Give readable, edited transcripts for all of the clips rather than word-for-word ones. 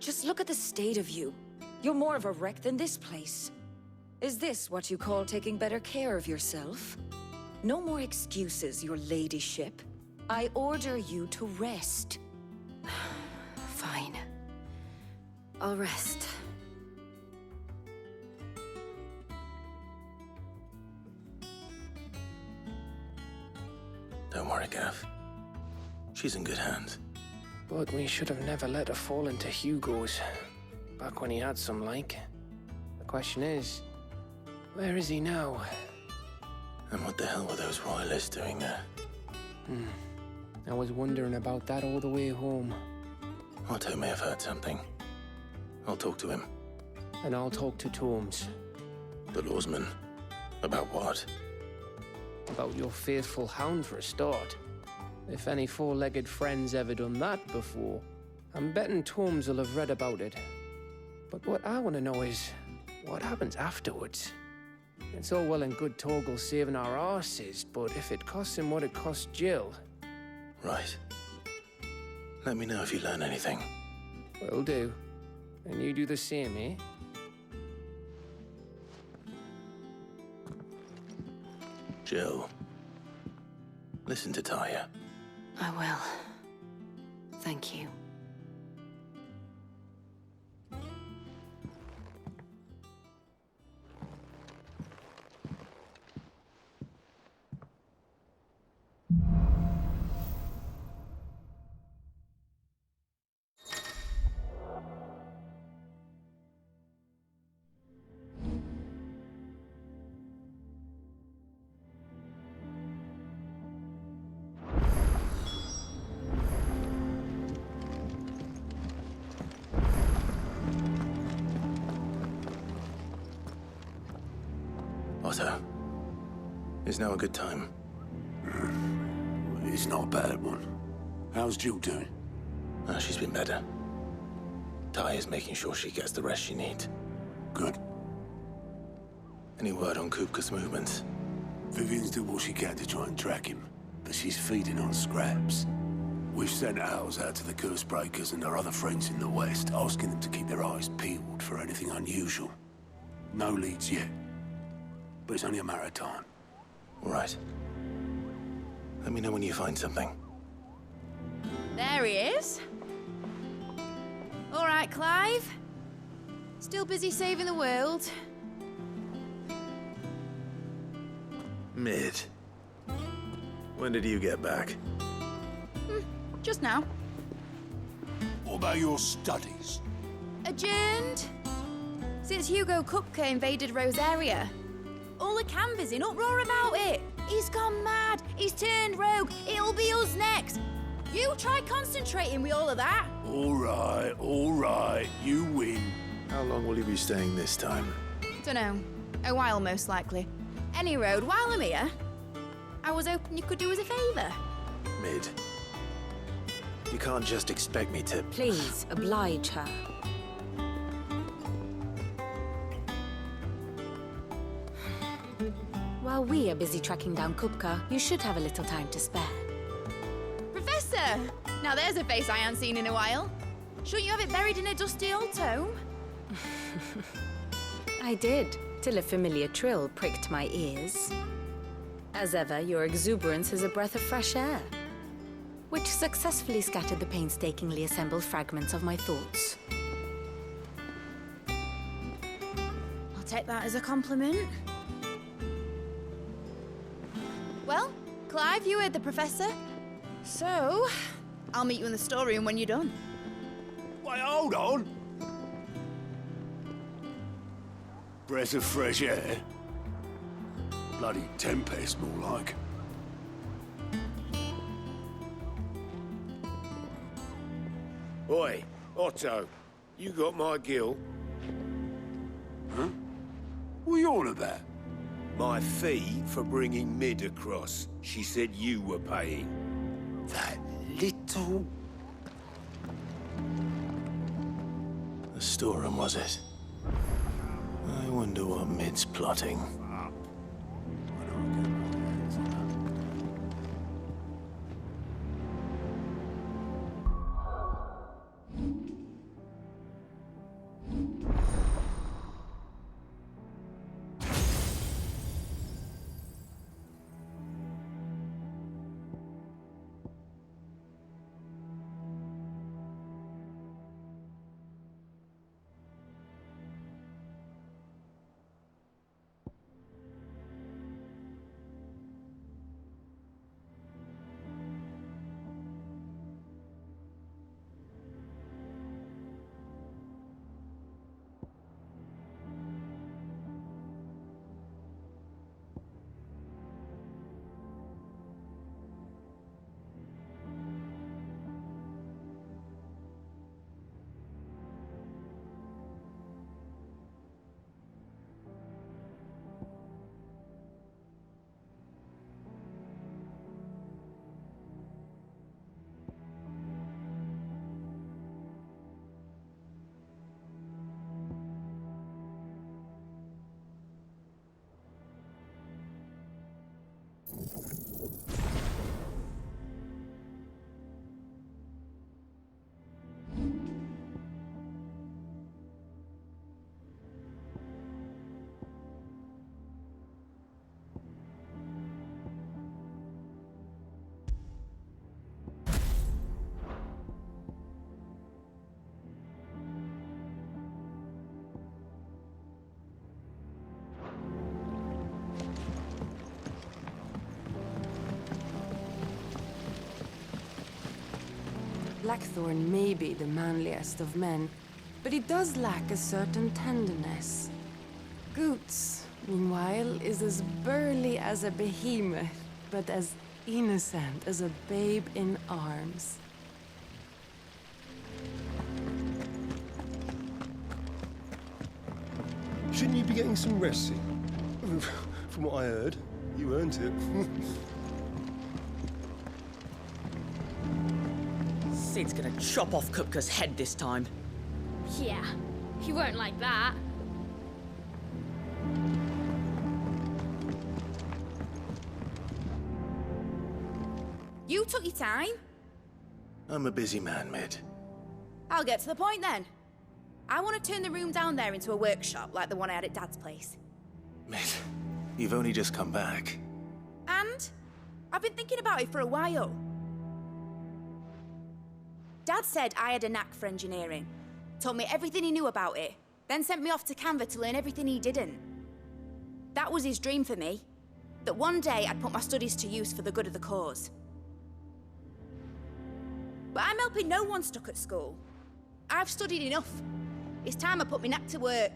Just look at the state of you. You're more of a wreck than this place. Is this what you call taking better care of yourself? No more excuses, your ladyship. I order you to rest. Fine. I'll rest. Don't worry, Gav. She's in good hands. But we should have never let her fall into Hugo's. Back when he had some like. The question is, where is he now? And what the hell were those royalists doing there? I was wondering about that all the way home. Otto may have heard something. I'll talk to him. And I'll talk to Tomes. The lawsman. About what? About your faithful hound for a start. If any four-legged friend's ever done that before, I'm betting Tomes will have read about it. But what I want to know is, what happens afterwards? It's all well and good Torgal saving our arses, but if it costs him what it cost Jill... Right. Let me know if you learn anything. Will do. And you do the same, eh? Jill. Listen to Taya. I will. Thank you. Otto. Is now a good time? It's not a bad one. How's Jill doing? She's been better. Taya's making sure she gets the rest she needs. Good. Any word on Kupka's movements? Vivian's did what she can to try and track him, but she's feeding on scraps. We've sent ours out to the Cursebreakers and our other friends in the West, asking them to keep their eyes peeled for anything unusual. No leads yet, but it's only a matter of time. All right. Let me know when you find something. There he is. All right, Clive. Still busy saving the world. Mid. When did you get back? Just now. What about your studies? Adjourned. Since Hugo Kupka invaded Rosaria. All the Canvas in uproar about it. He's gone mad. He's turned rogue. It'll be us next. You try concentrating with all of that. All right. You win. How long will you be staying this time? Dunno. A while, most likely. Any road, while I'm here, I was hoping you could do us a favour. Mid. You can't just expect me to... Please, oblige her. While we are busy tracking down Kupka, you should have a little time to spare. Professor! Now there's a face I haven't seen in a while. Shouldn't you have it buried in a dusty old tome? I did, till a familiar trill pricked my ears. As ever, your exuberance is a breath of fresh air, which successfully scattered the painstakingly assembled fragments of my thoughts. I'll take that as a compliment. Well, Clive, you heard the Professor. So, I'll meet you in the storeroom when you're done. Wait, hold on. Breath of fresh air. Bloody tempest, more like. Oi, Otto, you got my gill? Huh? What are you on about? My fee for bringing Mid across. She said you were paying. That little... The storeroom, was it? I wonder what Mid's plotting. Blackthorn may be the manliest of men, but he does lack a certain tenderness. Goots, meanwhile, is as burly as a behemoth, but as innocent as a babe in arms. Shouldn't you be getting some rest soon? From what I heard, you earned it. Sid's gonna chop off Kupka's head this time. Yeah, he won't like that. You took your time. I'm a busy man, Mid. I'll get to the point then. I want to turn the room down there into a workshop like the one I had at Dad's place. Mid, you've only just come back. And I've been thinking about it for a while. Dad said I had a knack for engineering. Told me everything he knew about it, then sent me off to Canva to learn everything he didn't. That was his dream for me. That one day I'd put my studies to use for the good of the cause. But I'm helping no one stuck at school. I've studied enough. It's time I put my knack to work.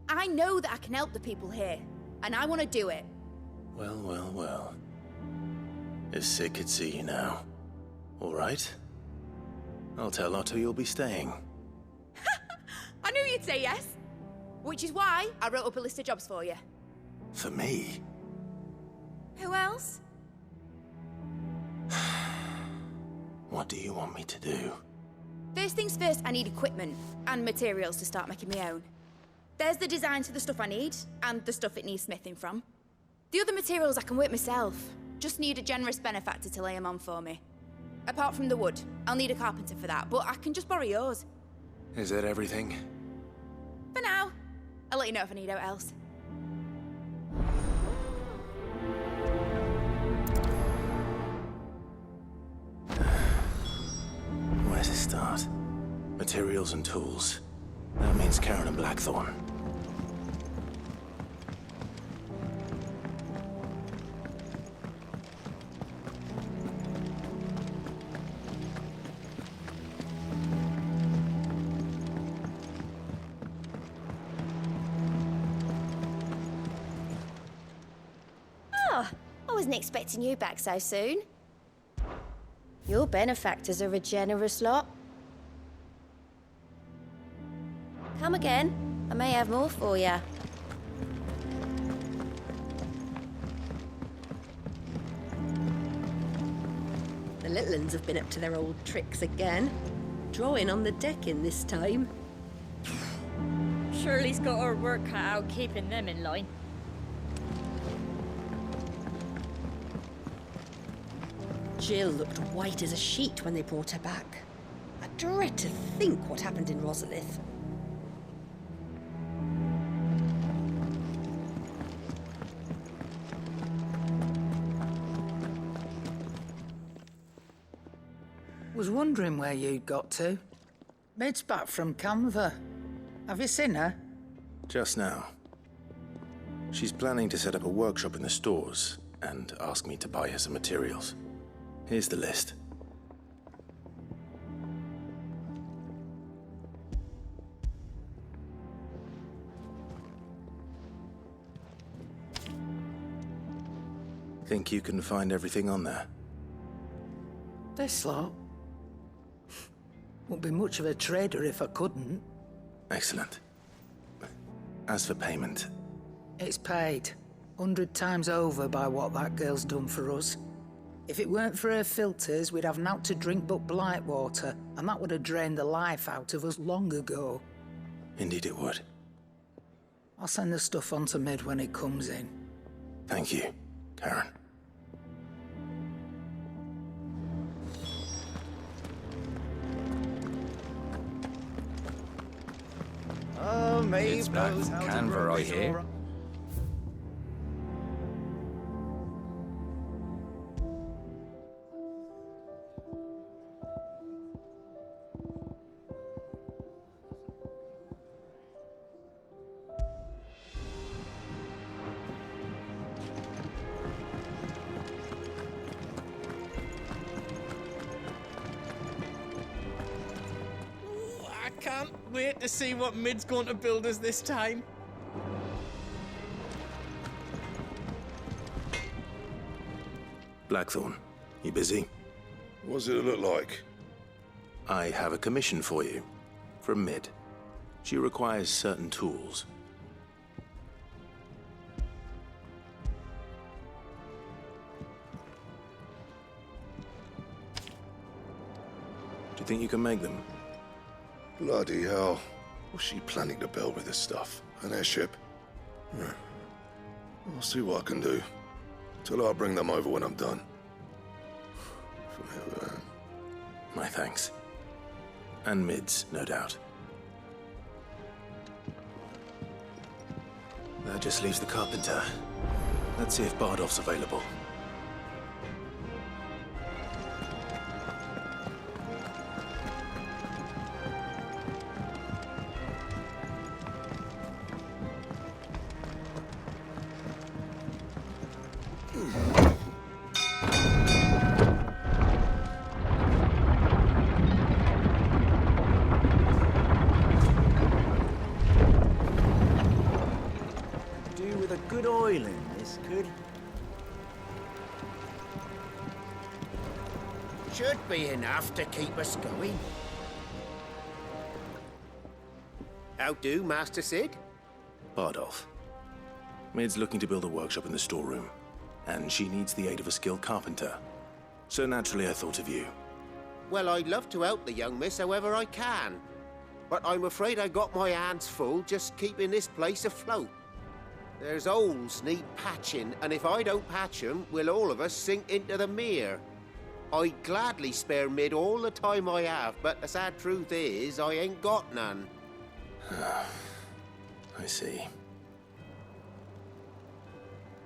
I know that I can help the people here, and I want to do it. Well, well, well. If Sid could see you now. All right. I'll tell Otto you'll be staying. I knew you'd say yes. Which is why I wrote up a list of jobs for you. For me? Who else? What do you want me to do? First things first, I need equipment and materials to start making my own. There's the design to the stuff I need, and the stuff it needs smithing from. The other materials I can work myself. Just need a generous benefactor to lay them on for me. Apart from the wood, I'll need a carpenter for that, but I can just borrow yours. Is that everything? For now. I'll let you know if I need out else. Where to start? Materials and tools. That means Karen and Blackthorn. I wasn't expecting you back so soon. Your benefactors are a generous lot. Come again. I may have more for you. The little uns have been up to their old tricks again. Drawing on the decking this time. Shirley's got her work cut out keeping them in line. Jill looked white as a sheet when they brought her back. I dread to think what happened in Rosalith. Was wondering where you'd got to. Mid's back from Canva. Have you seen her? Just now. She's planning to set up a workshop in the stores and ask me to buy her some materials. Here's the list. Think you can find everything on there? This lot? Wouldn't be much of a trader if I couldn't. Excellent. As for payment... It's paid. 100 times over by what that girl's done for us. If it weren't for her filters, we'd have naught to drink but blight water, and that would have drained the life out of us long ago. Indeed it would. I'll send the stuff on to Mid when it comes in. Thank you, Karen. It's back from Canva, I hear. I can't wait to see what Mid's going to build us this time. Blackthorn, you busy? What does it look like? I have a commission for you. From Mid. She requires certain tools. Do you think you can make them? Bloody hell. What's she planning to build with this stuff? An airship? I'll see what I can do. Tell her I'll bring them over when I'm done. My thanks. And Mid's, no doubt. That just leaves the carpenter. Let's see if Bardolph's available. Good oil in this, could. Should be enough to keep us going. How do, Master Sid? Bardolph. Mid's looking to build a workshop in the storeroom, and she needs the aid of a skilled carpenter. So naturally I thought of you. Well, I'd love to help the young miss however I can. But I'm afraid I got my hands full just keeping this place afloat. There's holes need patching, and if I don't patch them, we'll all of us sink into the mere. I'd gladly spare Mid all the time I have, but the sad truth is, I ain't got none. I see.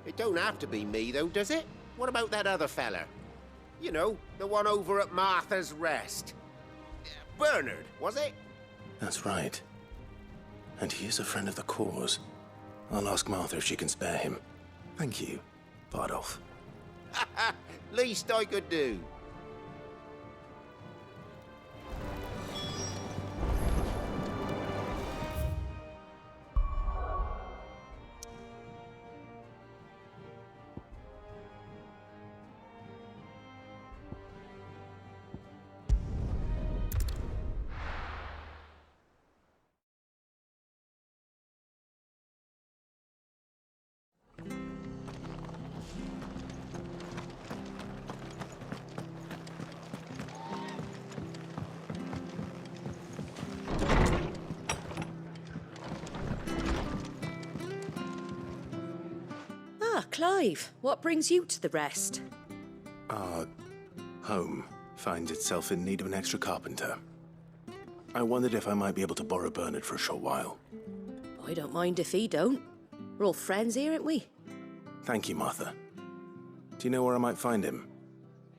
It don't have to be me, though, does it? What about that other fella? You know, the one over at Martha's Rest. Bernard, was it? That's right. And he is a friend of the cause. I'll ask Martha if she can spare him. Thank you, Bardolph. Least I could do. Clive, what brings you to the rest? Our home finds itself in need of an extra carpenter. I wondered if I might be able to borrow Bernard for a short while. I don't mind if he don't. We're all friends here, aren't we? Thank you, Martha. Do you know where I might find him?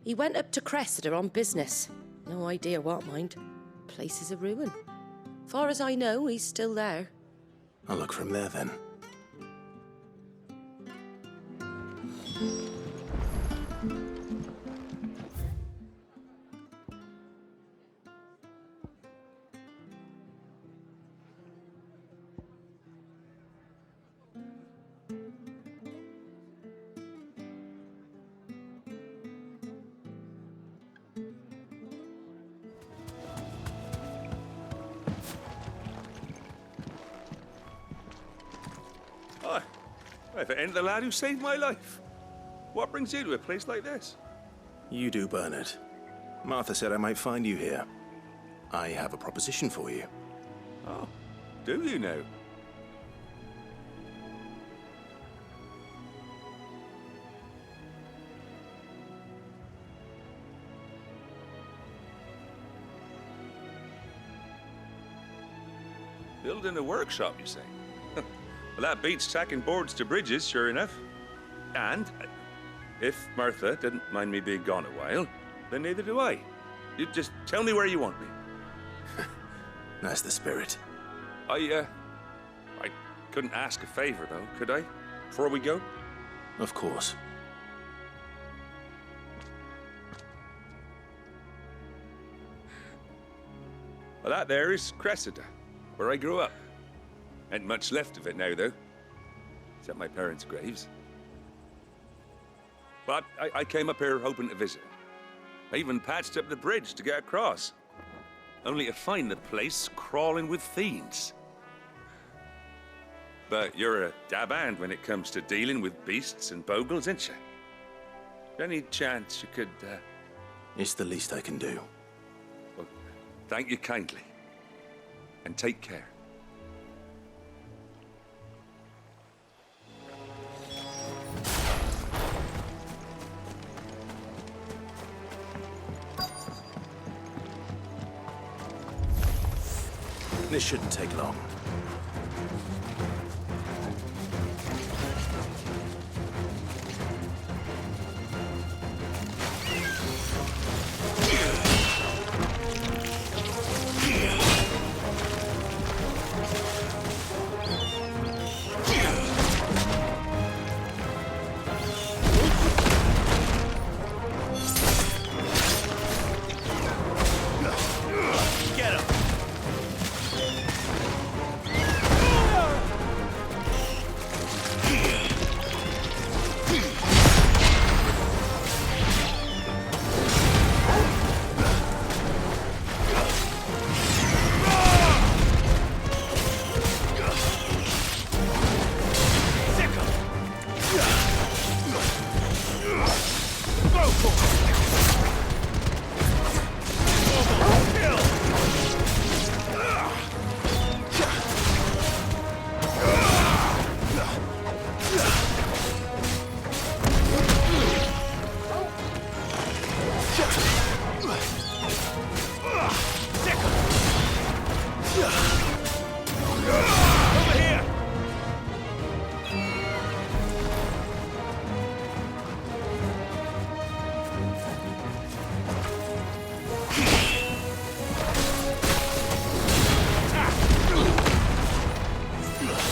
He went up to Cressida on business. No idea what, mind. Place is a ruin. Far as I know, he's still there. I'll look for him there, then. Hi. If it ain't the lad who saved my life. What brings you to a place like this? You do, Bernard. Martha said I might find you here. I have a proposition for you. Oh, do you now? Building a workshop, you say? Well, that beats tacking boards to bridges, sure enough. And if Martha didn't mind me being gone a while, then neither do I. You just tell me where you want me. That's the spirit. I couldn't ask a favor, though, could I? Before we go? Of course. Well, that there is Cressida, where I grew up. Ain't much left of it now, though. Except my parents' graves. But I came up here hoping to visit. I even patched up the bridge to get across. Only to find the place crawling with fiends. But you're a dab hand when it comes to dealing with beasts and bogles, ain't you? Any chance you could, It's the least I can do. Well, thank you kindly. And take care. This shouldn't take long.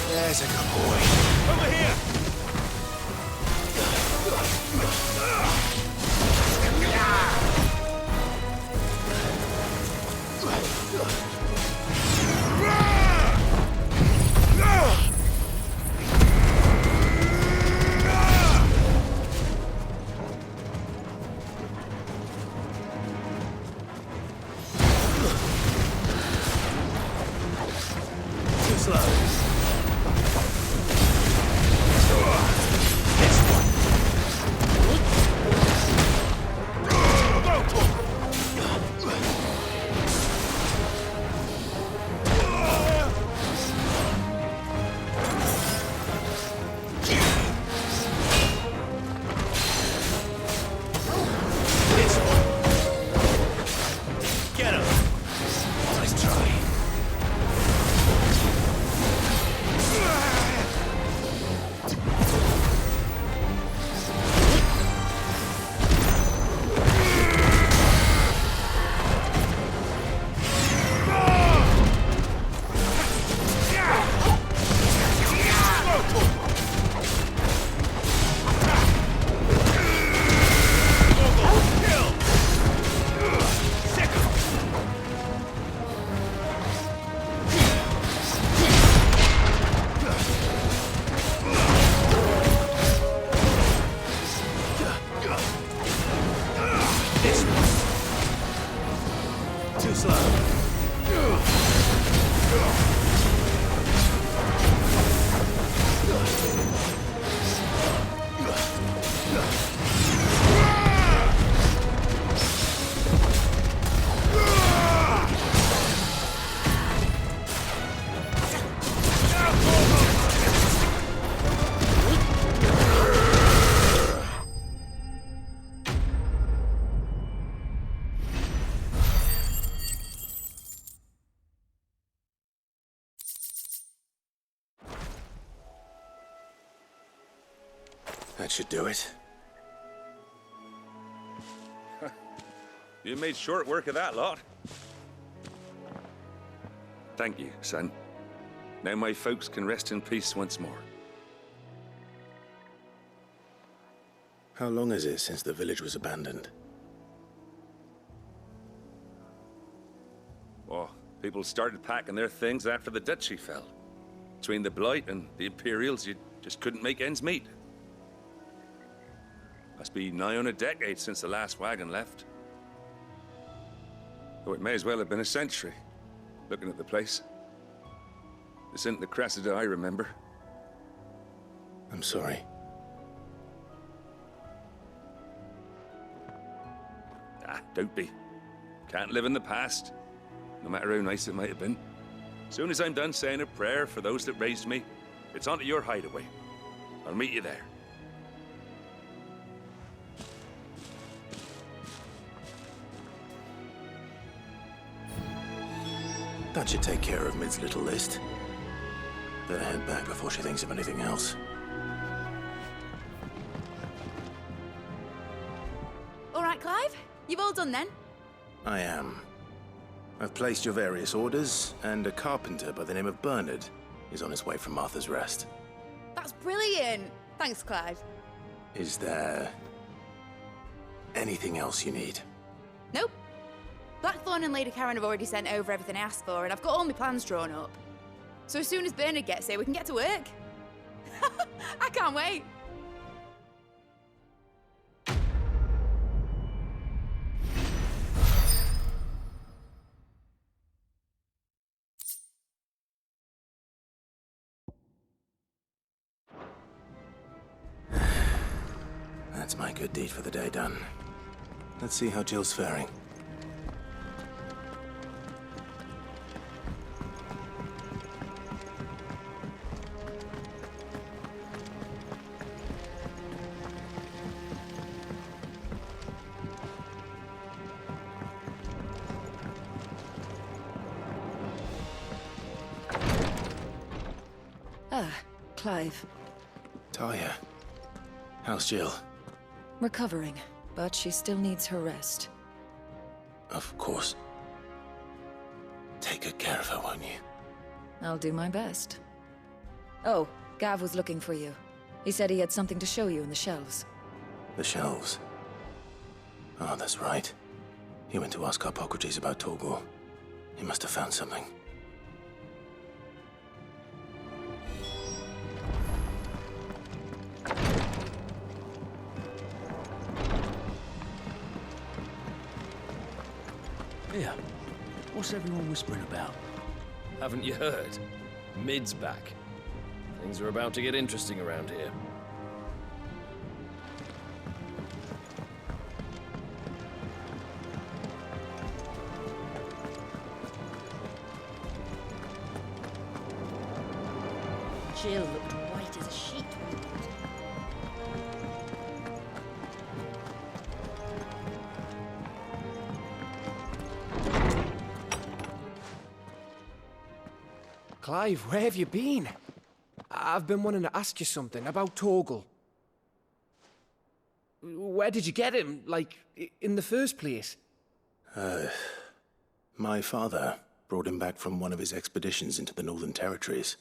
There's a good boy. Over here! Too slow. That should do it. You made short work of that lot. Thank you, son. Now my folks can rest in peace once more. How long is it since the village was abandoned? Oh, people started packing their things after the duchy fell. Between the Blight and the Imperials, you just couldn't make ends meet. Must be nigh on a decade since the last wagon left. Oh, it may as well have been a century, looking at the place. This isn't the Cressida I remember. I'm sorry. Ah, don't be. Can't live in the past, no matter how nice it might have been. Soon as I'm done saying a prayer for those that raised me, it's on to your hideaway. I'll meet you there. That should take care of Mid's little list. Better head back before she thinks of anything else. All right, Clive? You've all done then? I am. I've placed your various orders, and a carpenter by the name of Bernard is on his way from Martha's Rest. That's brilliant. Thanks, Clive. Is there anything else you need? Nope. Blackthorn and Lady Karen have already sent over everything I asked for, and I've got all my plans drawn up. So as soon as Bernard gets here, we can get to work. I can't wait. That's my good deed for the day done. Let's see how Jill's faring. Ah, Clive. Talia. How's Jill? Recovering, but she still needs her rest. Of course. Take good care of her, won't you? I'll do my best. Oh, Gav was looking for you. He said he had something to show you in the shelves. The shelves? Oh, that's right. He went to ask Harpocrates about Torgor. He must have found something. Yeah. What's everyone whispering about? Haven't you heard? Mid's back. Things are about to get interesting around here. Jill looked white as a sheet. Clive, where have you been? I've been wanting to ask you something about Torgal. Where did you get him, like, in the first place? My father brought him back from one of his expeditions into the Northern Territories.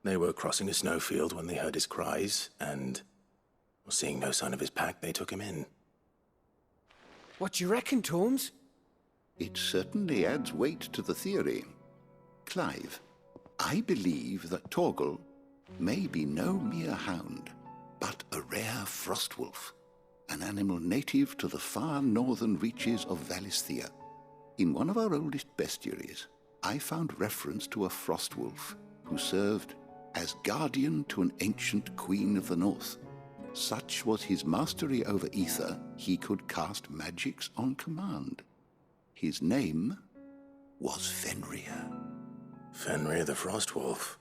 They were crossing a snowfield when they heard his cries, and seeing no sign of his pack, they took him in. What do you reckon, Torms? It certainly adds weight to the theory. Clive, I believe that Torgal may be no mere hound, but a rare frostwolf, an animal native to the far northern reaches of Valisthea. In one of our oldest bestiaries, I found reference to a frostwolf who served as guardian to an ancient queen of the north. Such was his mastery over ether, he could cast magics on command. His name was Fenrir. Fenrir the Frostwolf.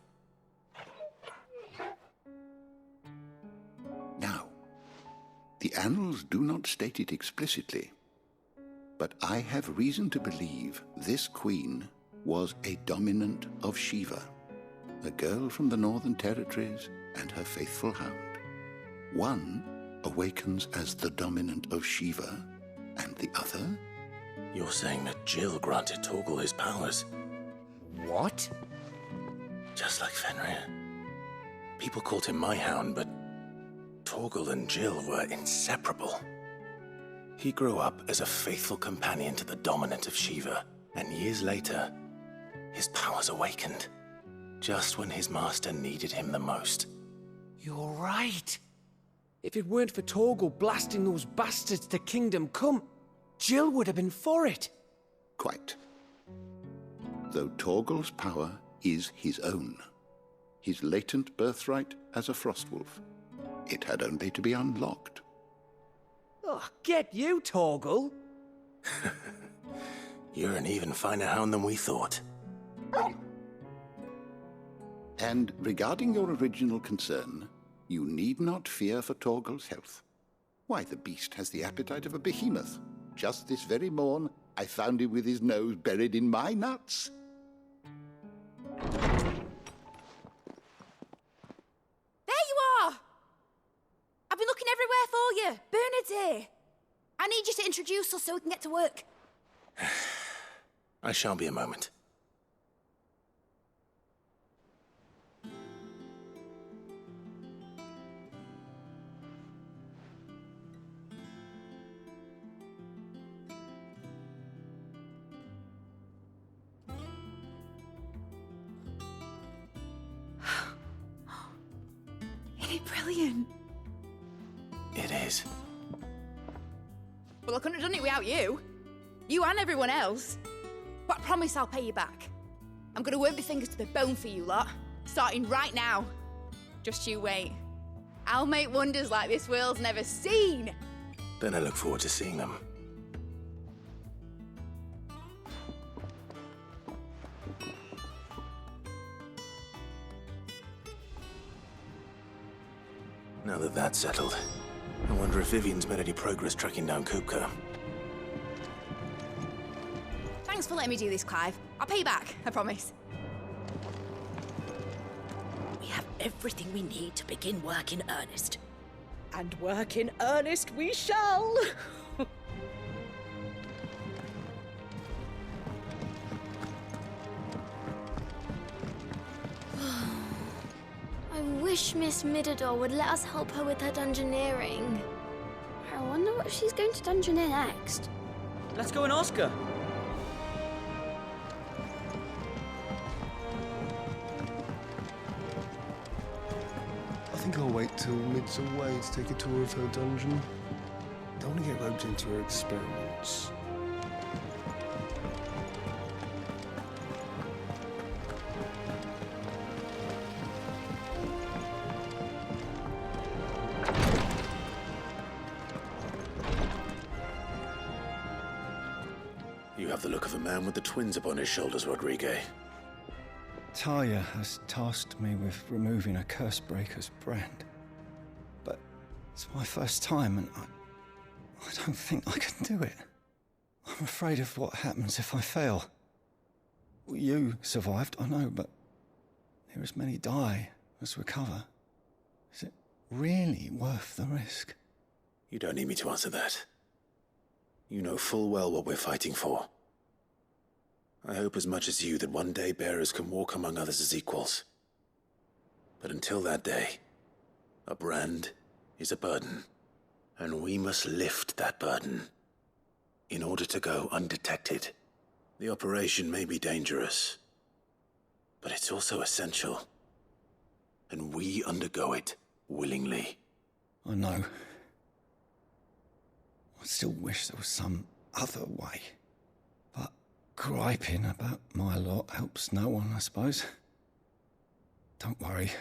Now, the annals do not state it explicitly, but I have reason to believe this queen was a dominant of Shiva, a girl from the Northern Territories and her faithful hound. One awakens as the dominant of Shiva, and the other? You're saying that Jill granted Torgal his powers? What? Just like Fenrir. People called him my hound, but Torgal and Jill were inseparable. He grew up as a faithful companion to the dominant of Shiva, and years later, his powers awakened, just when his master needed him the most. You're right. If it weren't for Torgal blasting those bastards to Kingdom Come, Jill would have been for it. Quite. Though Torgal's power is his own, his latent birthright as a Frostwolf, it had only to be unlocked. Oh, get you, Torgal! You're an even finer hound than we thought. And regarding your original concern, you need not fear for Torgal's health. Why, the beast has the appetite of a behemoth. Just this very morn, I found him with his nose buried in my nuts. There you are! I've been looking everywhere for you. Bernard's here. I need you to introduce us so we can get to work. I shan't be a moment. Isn't it brilliant? It is. Well, I couldn't have done it without you. You and everyone else. But I promise I'll pay you back. I'm gonna work my fingers to the bone for you lot, starting right now. Just you wait. I'll make wonders like this world's never seen. Then I look forward to seeing them. Now that that's settled, I wonder if Vivian's made any progress tracking down Kupka. Thanks for letting me do this, Clive. I'll pay you back, I promise. We have everything we need to begin work in earnest. And work in earnest we shall! I wish Miss Midador would let us help her with her dungeoneering. I wonder what she's going to dungeoneer next. Let's go and ask her. I think I'll wait till Mid's away to take a tour of her dungeon. Don't want to get roped into her experiments. You have the look of a man with the twins upon his shoulders, Rodrigue. Talia has tasked me with removing a Cursebreaker's brand. But it's my first time, and I don't think I can do it. I'm afraid of what happens if I fail. You survived, I know, but there as many die as recover. Is it really worth the risk? You don't need me to answer that. You know full well what we're fighting for. I hope as much as you that one day bearers can walk among others as equals. But until that day, a brand is a burden, and we must lift that burden in order to go undetected. The operation may be dangerous, but it's also essential, and we undergo it willingly. I know. I still wish there was some other way. But griping about my lot helps no one, I suppose. Don't worry.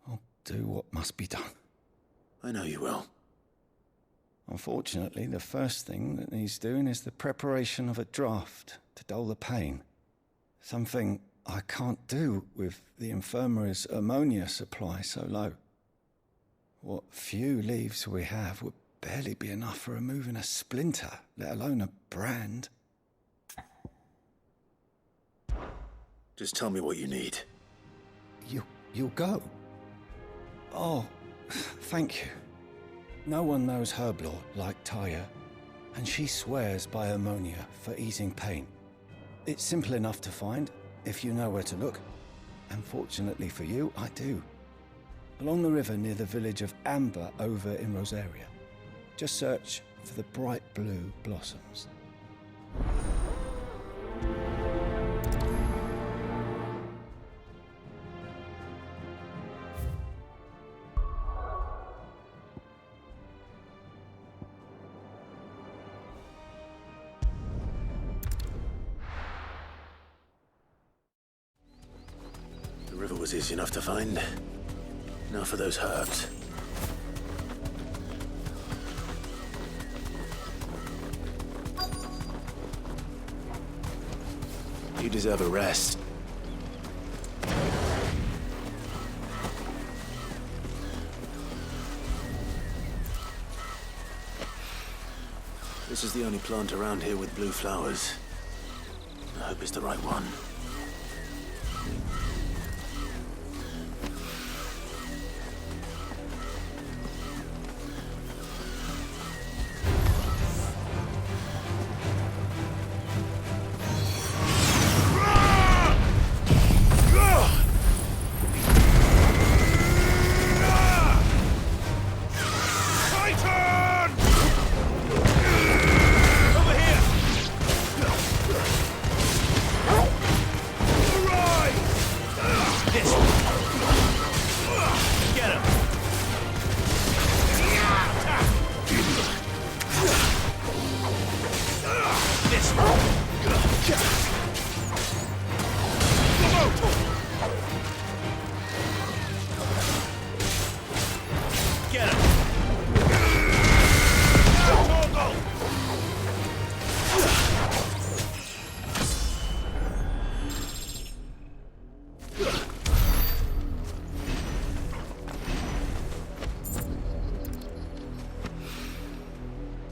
I'll do what must be done. I know you will. Unfortunately, the first thing that needs doing is the preparation of a draft to dull the pain. Something I can't do with the infirmary's ammonia supply so low. What few leaves we have would barely be enough for removing a splinter, let alone a brand. Just tell me what you need. You'll go? Oh, Thank you. No one knows Herblore like Taya, and she swears by ammonia for easing pain. It's simple enough to find, if you know where to look. And fortunately for you, I do. Along the river near the village of Amber over in Rosaria. Just search for the bright blue blossoms. The river was easy enough to find. Now for those herbs. You deserve a rest. This is the only plant around here with blue flowers. I hope it's the right one.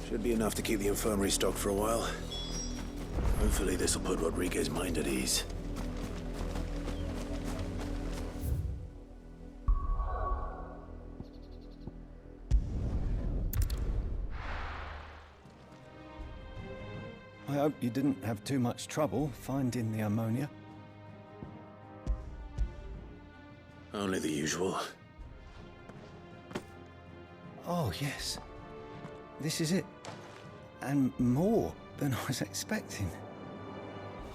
Should be enough to keep the infirmary stocked for a while. Hopefully this will put Rodriguez's mind at ease. I hope you didn't have too much trouble finding the ammonia. Only the usual. Oh, yes. This is it. And more than I was expecting.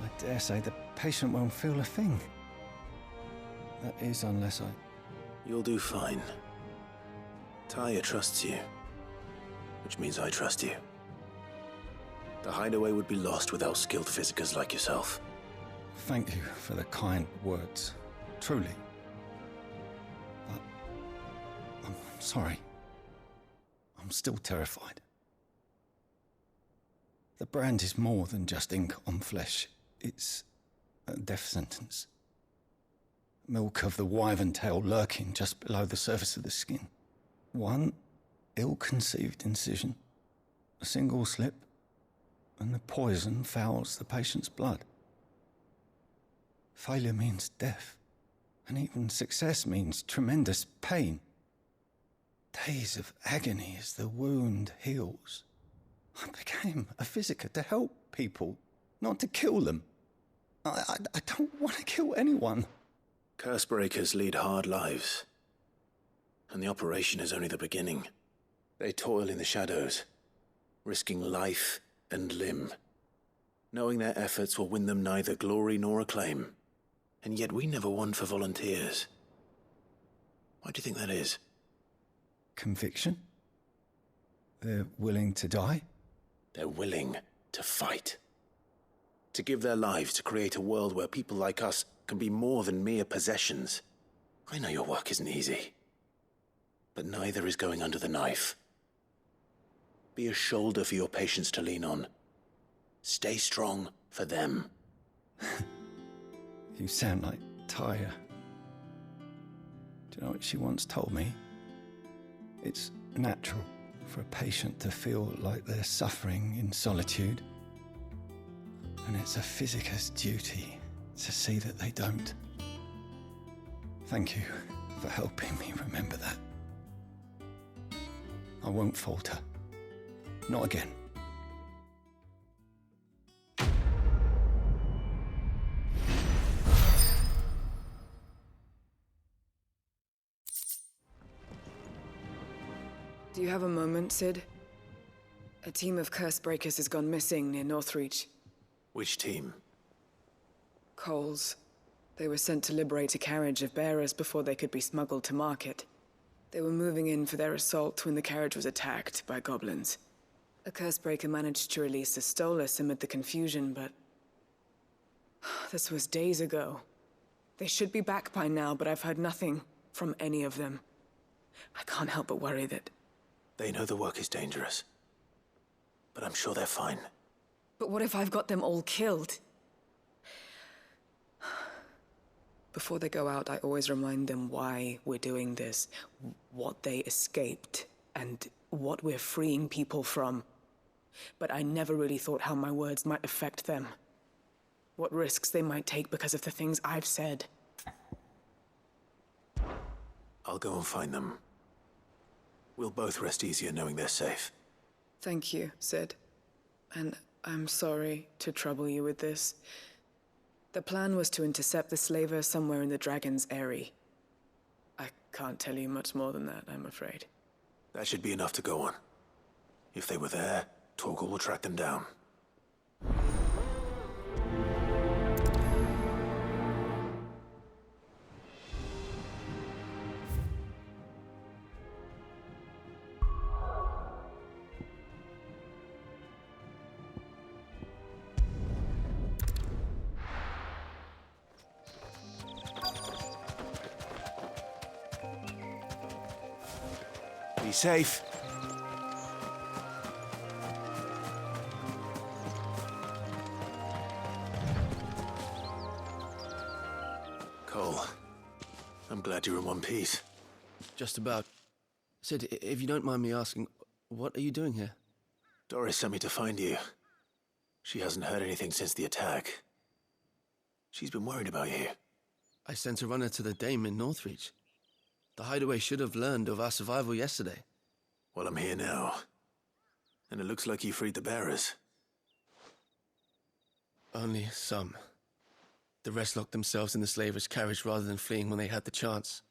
I dare say the patient won't feel a thing. That is, unless I... You'll do fine. Taya trusts you. Which means I trust you. The hideaway would be lost without skilled physicers like yourself. Thank you for the kind words. Truly. But... I'm sorry. I'm still terrified. The brand is more than just ink on flesh. It's a death sentence. Milk of the wyvern tail lurking just below the surface of the skin. One ill-conceived incision, a single slip, and the poison fouls the patient's blood. Failure means death, and even success means tremendous pain. Days of agony as the wound heals. I became a physiker to help people, not to kill them. I don't want to kill anyone. Cursebreakers lead hard lives. And the operation is only the beginning. They toil in the shadows, risking life and limb, knowing their efforts will win them neither glory nor acclaim. And yet we never won for volunteers. Why do you think that is? Conviction? They're willing to die? They're willing to fight. To give their lives to create a world where people like us can be more than mere possessions. I know your work isn't easy. But neither is going under the knife. Be a shoulder for your patients to lean on. Stay strong for them. You sound like Taya. Do you know what she once told me? It's natural for a patient to feel like they're suffering in solitude. And it's a physiker's duty to see that they don't. Thank you for helping me remember that. I won't falter. Not again. Do you have a moment, Sid? A team of curse breakers has gone missing near Northreach. Which team? Coles. They were sent to liberate a carriage of bearers before they could be smuggled to market. They were moving in for their assault when the carriage was attacked by goblins. A curse breaker managed to release a Stolas amid the confusion, but... this was days ago. They should be back by now, but I've heard nothing from any of them. I can't help but worry that... They know the work is dangerous. But I'm sure they're fine. But what if I've got them all killed? Before they go out, I always remind them why we're doing this, what they escaped, and what we're freeing people from. But I never really thought how my words might affect them. What risks they might take because of the things I've said. I'll go and find them. We'll both rest easier knowing they're safe. Thank you, Sid. And I'm sorry to trouble you with this. The plan was to intercept the slaver somewhere in the Dragon's Eyrie. I can't tell you much more than that, I'm afraid. That should be enough to go on. If they were there, Torgal will track them down. Be safe. Cole, I'm glad you're in one piece. Just about. Sid, if you don't mind me asking, what are you doing here? Doris sent me to find you. She hasn't heard anything since the attack. She's been worried about you. I sent a runner to the Dame in Northreach. The hideaway should have learned of our survival yesterday. Well, I'm here now. And it looks like you freed the bearers. Only some. The rest locked themselves in the slaver's carriage rather than fleeing when they had the chance.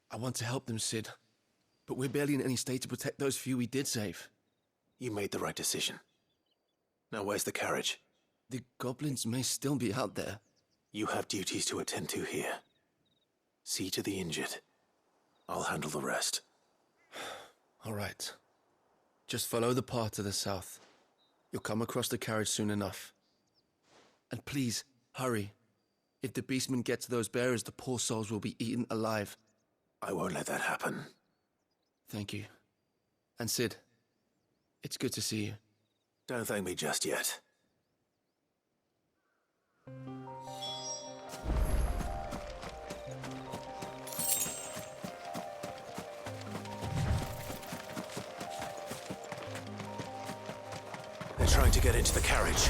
I want to help them, Sid. But we're barely in any state to protect those few we did save. You made the right decision. Now where's the carriage? The goblins may still be out there. You have duties to attend to here. See to the injured. I'll handle the rest. All right. Just follow the path to the south. You'll come across the carriage soon enough. And please, hurry. If the beastmen get to those bearers, the poor souls will be eaten alive. I won't let that happen. Thank you. And Sid, it's good to see you. Don't thank me just yet. They're trying to get into the carriage.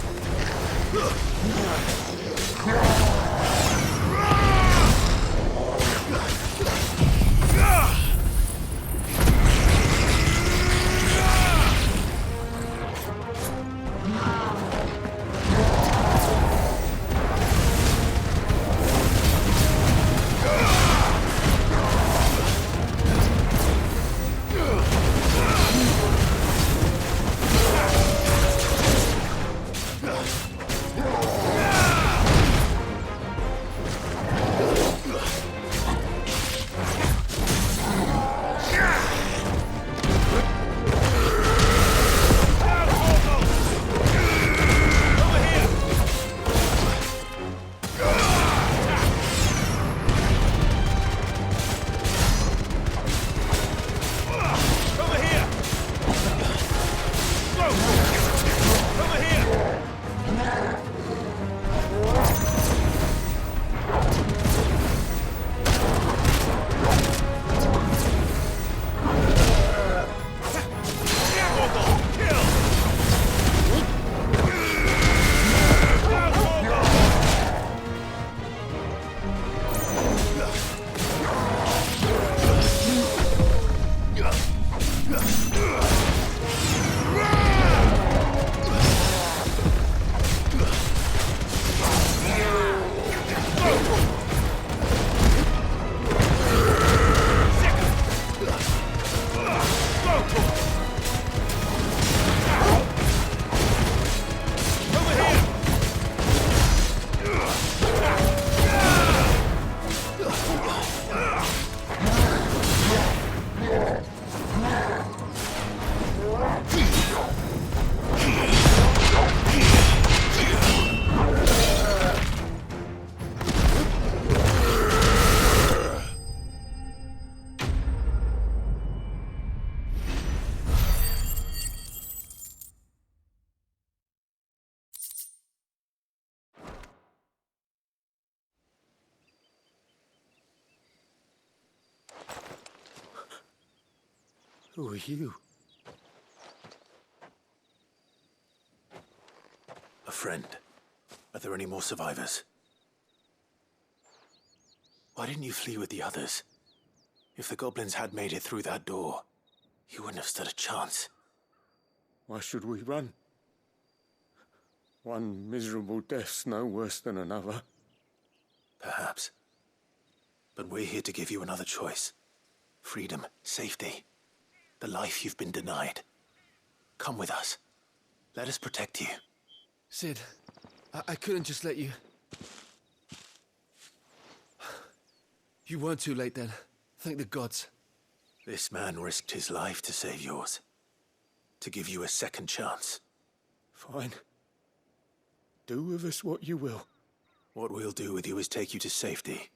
Who are you? A friend. Are there any more survivors? Why didn't you flee with the others? If the goblins had made it through that door, you wouldn't have stood a chance. Why should we run? One miserable death's no worse than another. Perhaps. But we're here to give you another choice. Freedom, safety, the life you've been denied. Come with us. Let us protect you. Sid, I couldn't just let you... You weren't too late then. Thank the gods. This man risked his life to save yours. To give you a second chance. Fine. Do with us what you will. What we'll do with you is take you to safety.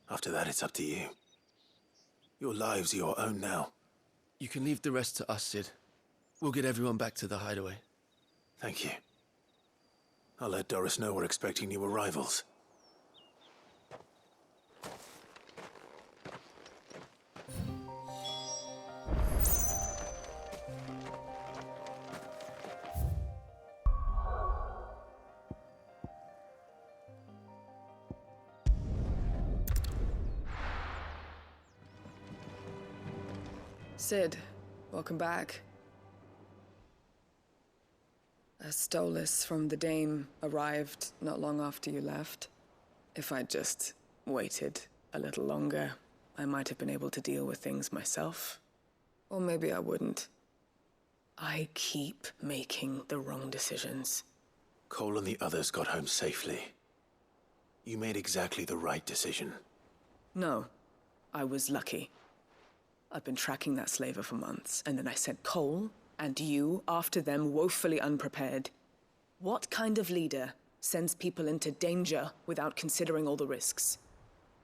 After that, it's up to you. Your lives are your own now. You can leave the rest to us, Sid. We'll get everyone back to the hideaway. Thank you. I'll let Doris know we're expecting new arrivals. Sid, welcome back. A stolus from the Dame arrived not long after you left. If I'd just waited a little longer, I might have been able to deal with things myself. Or maybe I wouldn't. I keep making the wrong decisions. Cole and the others got home safely. You made exactly the right decision. No, I was lucky. I've been tracking that slaver for months, and then I sent Cole and you after them woefully unprepared. What kind of leader sends people into danger without considering all the risks?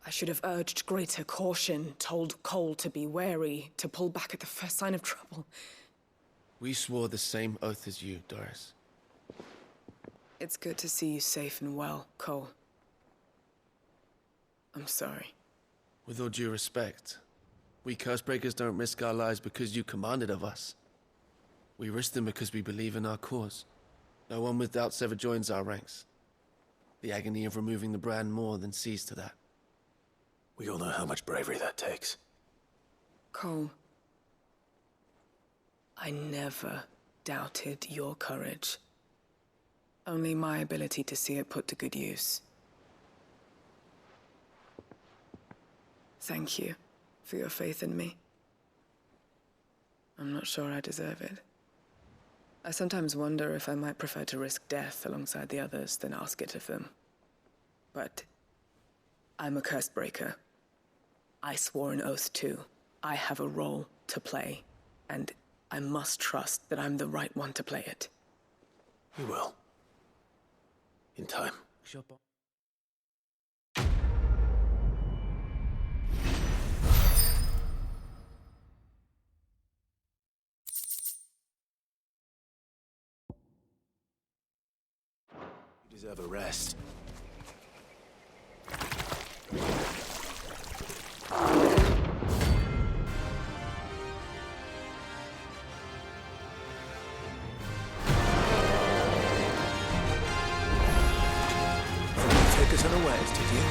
I should have urged greater caution, told Cole to be wary, to pull back at the first sign of trouble. We swore the same oath as you, Doris. It's good to see you safe and well, Cole. I'm sorry. With all due respect, we Cursebreakers don't risk our lives because you commanded of us. We risk them because we believe in our cause. No one with doubts ever joins our ranks. The agony of removing the brand more than sees to that. We all know how much bravery that takes. Cole, I never doubted your courage. Only my ability to see it put to good use. Thank you for your faith in me. I'm not sure I deserve it. I sometimes wonder if I might prefer to risk death alongside the others than ask it of them. But I'm a Cursebreaker. I swore an oath too. I have a role to play, and I must trust that I'm the right one to play it. You will. In time. You deserve a rest. Take us unawares, did you?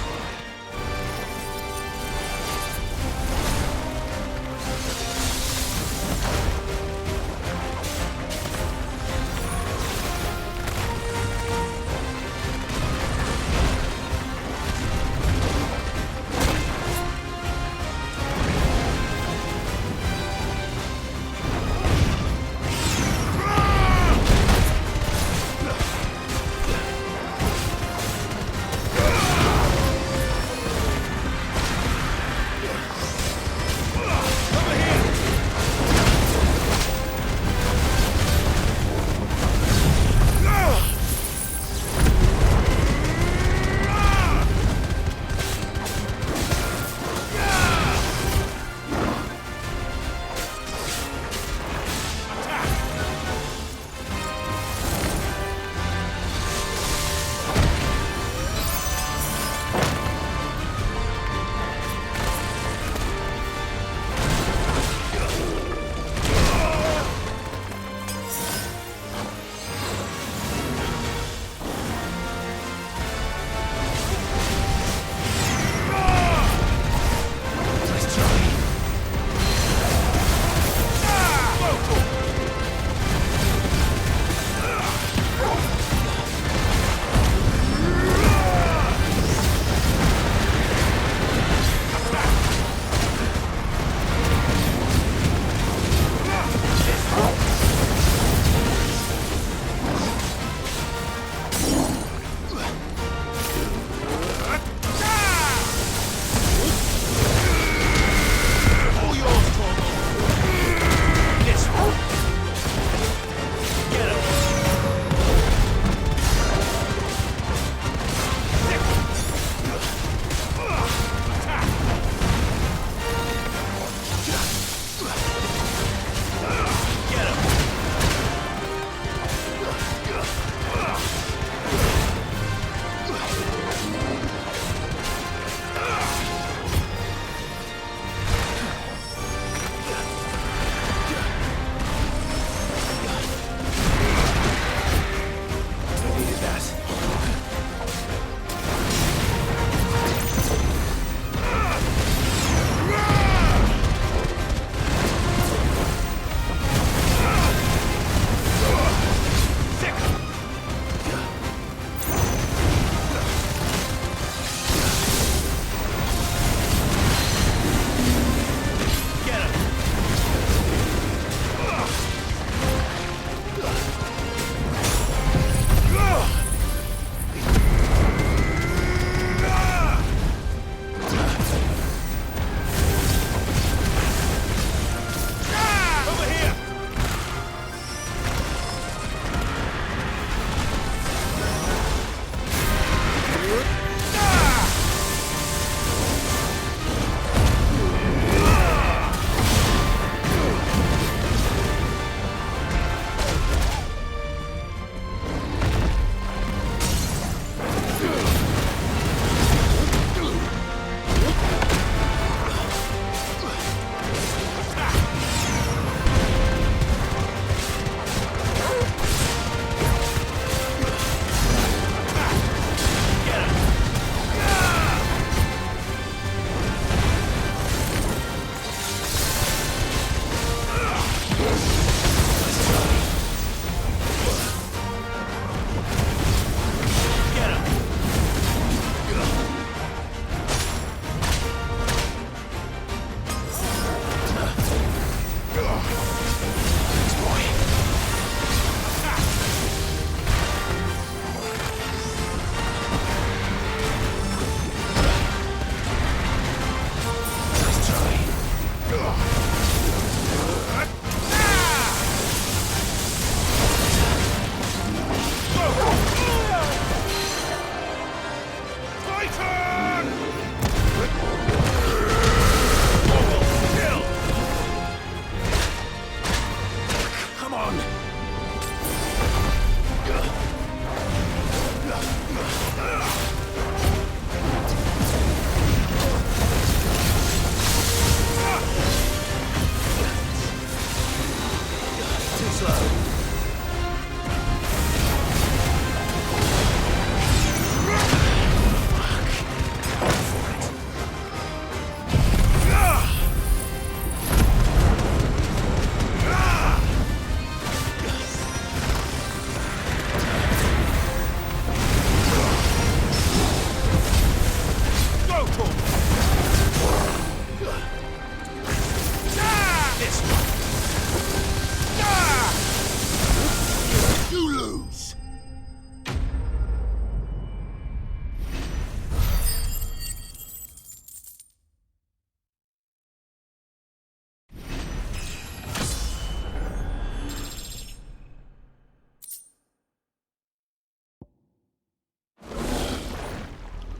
slow.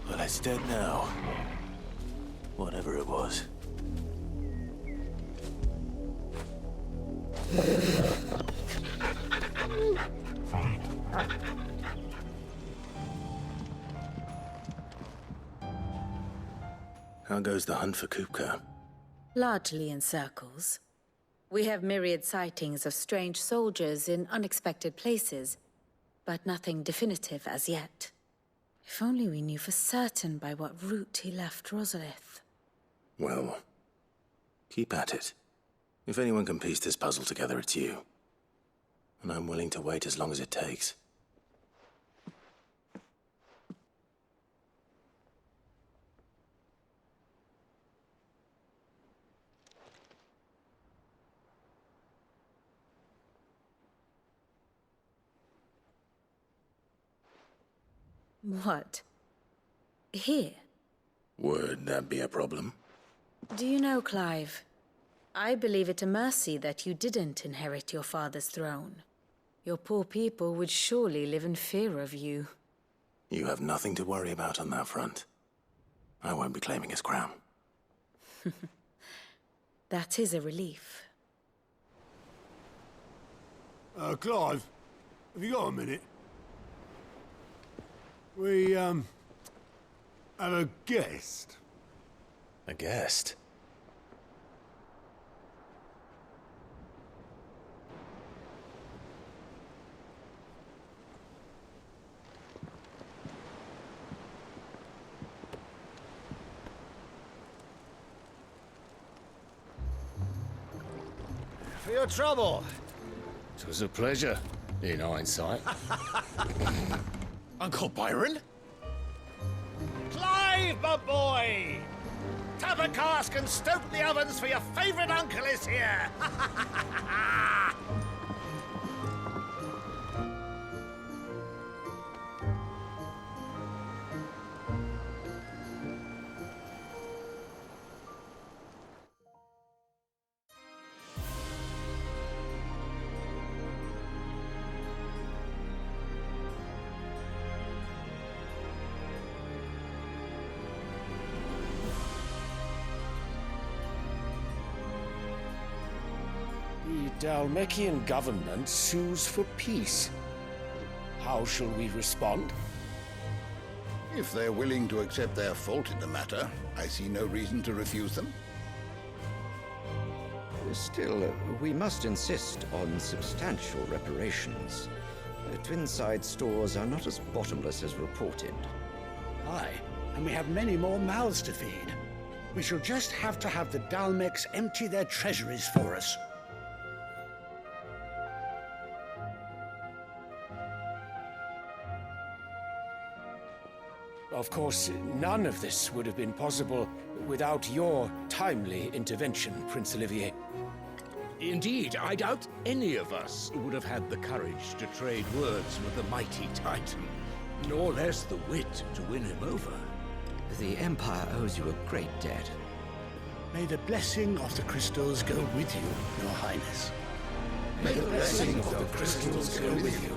Well, it's dead now. Whatever it was. How goes the hunt for Kupka? Largely in circles. We have myriad sightings of strange soldiers in unexpected places, but nothing definitive as yet. If only we knew for certain by what route he left Rosalith. Well, keep at it. If anyone can piece this puzzle together, it's you. And I'm willing to wait as long as it takes. What? Here? Would that be a problem? Do you know, Clive? I believe it a mercy that you didn't inherit your father's throne. Your poor people would surely live in fear of you. You have nothing to worry about on that front. I won't be claiming his crown. That is a relief. Clive, have you got a minute? We, have a guest. A guest? For your trouble. It was a pleasure, in hindsight. Uncle Byron? Clive, my boy! Tap a cask and stoke the ovens for your favourite uncle is here! The Dalmekian government sues for peace. How shall we respond? If they're willing to accept their fault in the matter, I see no reason to refuse them. Still, we must insist on substantial reparations. Twinside stores are not as bottomless as reported. Aye, and we have many more mouths to feed. We shall just have to have the Dalmeks empty their treasuries for us. Of course, none of this would have been possible without your timely intervention, Prince Olivier. Indeed, I doubt any of us would have had the courage to trade words with the mighty Titan, nor less the wit to win him over. The Empire owes you a great debt. May the blessing of the crystals go with you, Your Highness. May the blessing of the crystals go with you.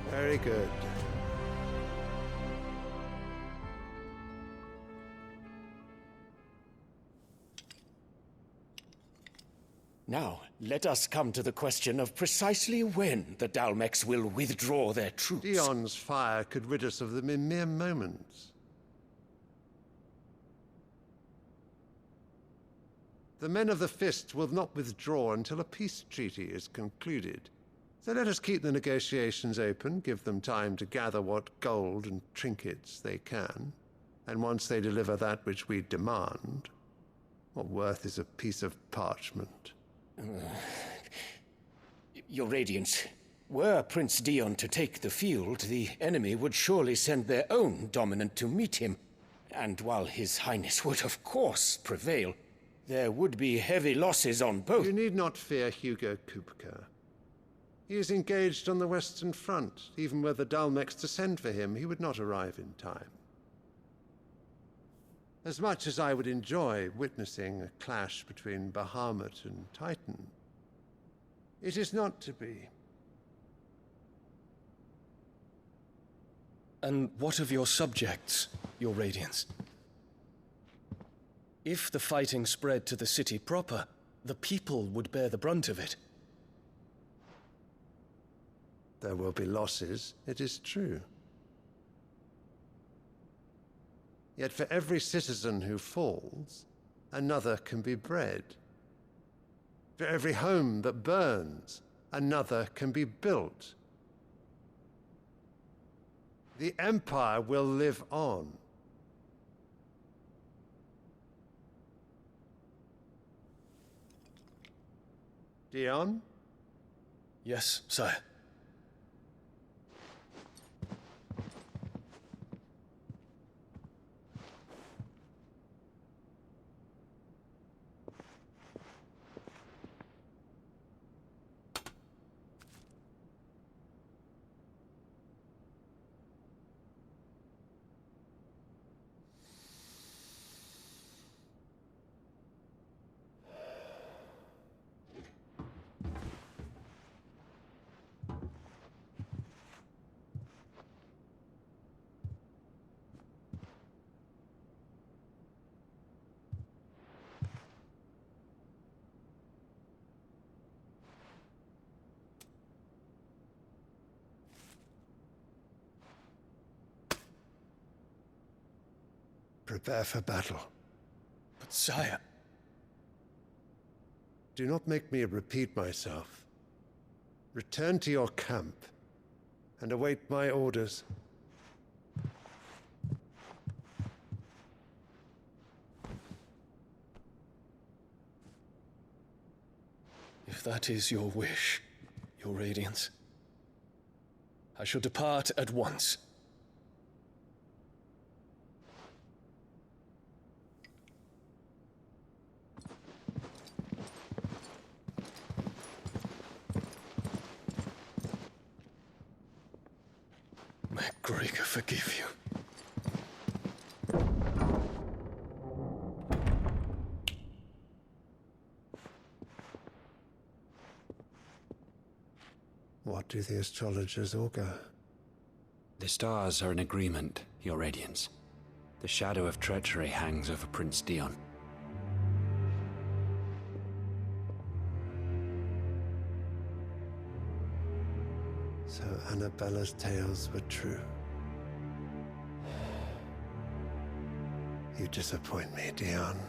Very good. Now, let us come to the question of precisely when the Dalmeks will withdraw their troops. Dion's fire could rid us of them in mere moments. The men of the Fist will not withdraw until a peace treaty is concluded. So let us keep the negotiations open, give them time to gather what gold and trinkets they can. And once they deliver that which we demand, what worth is a piece of parchment? Your Radiance, were Prince Dion to take the field, the enemy would surely send their own dominant to meet him. And while His Highness would of course prevail, there would be heavy losses on both. You need not fear Hugo Kupka. He is engaged on the Western Front. Even were the Dalmex to send for him, he would not arrive in time. As much as I would enjoy witnessing a clash between Bahamut and Titan, it is not to be. And what of your subjects, your Radiance? If the fighting spread to the city proper, the people would bear the brunt of it. There will be losses, it is true. Yet for every citizen who falls, another can be bred. For every home that burns, another can be built. The Empire will live on. Dion? Yes, sire. Prepare for battle. But sire... Do not make me repeat myself. Return to your camp and await my orders. If that is your wish, your Radiance, I shall depart at once. May Gregor forgive you. What do the astrologers augur? The stars are in agreement, Your Radiance. The shadow of treachery hangs over Prince Dion. So Annabella's tales were true. You disappoint me, Dion.